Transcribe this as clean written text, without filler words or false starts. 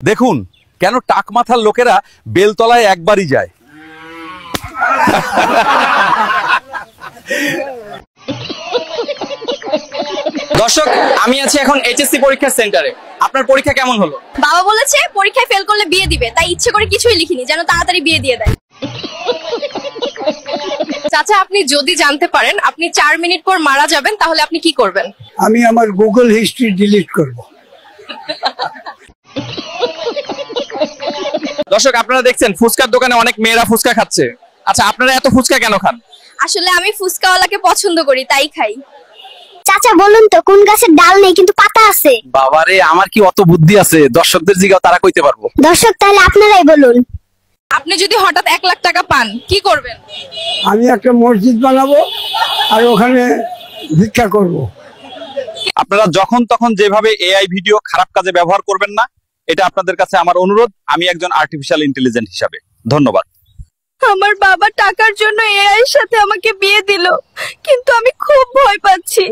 দেখুন কেন টাক মাথার লোকেরা বেলতলায় একবারই যায়। দর্শক, আমি আছি এখন এইচএসসি পরীক্ষার সেন্টারে। আপনার পরীক্ষা কেমন হলো? বাবা বলেছে পরীক্ষায় ফেল করলে বিয়ে দিবে, তাই ইচ্ছে করে কিছুই লিখিনি যেন তাড়াতাড়ি বিয়ে দিয়ে দেয়। চাচা, আপনি যদি জানতে পারেন আপনি 4 মিনিট পর মারা যাবেন তাহলে আপনি কি করবেন? আমি আমার গুগল হিস্ট্রি ডিলিট করব। দর্শক, আপনারা দেখছেন ফুচকার দোকানে অনেক মেয়েরা ফুচকা খাচ্ছে। আচ্ছা, আপনারা এত ফুচকা কেন খান? আসলে আমি ফুচকাওয়ালাকে পছন্দ করি তাই খাই। চাচা বলুন তো, কোন গাছের ডাল নেই কিন্তু পাতা আছে? বাবারে, আমার কি অত বুদ্ধি আছে? দর্শকদের জিজ্ঞাসা, তারা কইতে পারবো। দর্শক, তাহলে আপনারাই বলুন। আপনি যদি হঠাৎ 1 লাখ টাকা পান কি করবেন? আমি একটা মসজিদ বানাবো আর ওখানে ভিক্ষা করব। আপনারা যখন তখন যেভাবে এআই ভিডিও খারাপ কাজে ব্যবহার করবেন না, এটা আপনাদের কাছে আমার অনুরোধ, আমি একজন আর্টিফিশিয়াল ইন্টেলিজেন্স হিসাবে। ধন্যবাদ। আমার বাবা টাকার জন্য এআই এর সাথে আমাকে বিয়ে দিল, কিন্তু আমি খুব ভয় পাচ্ছি।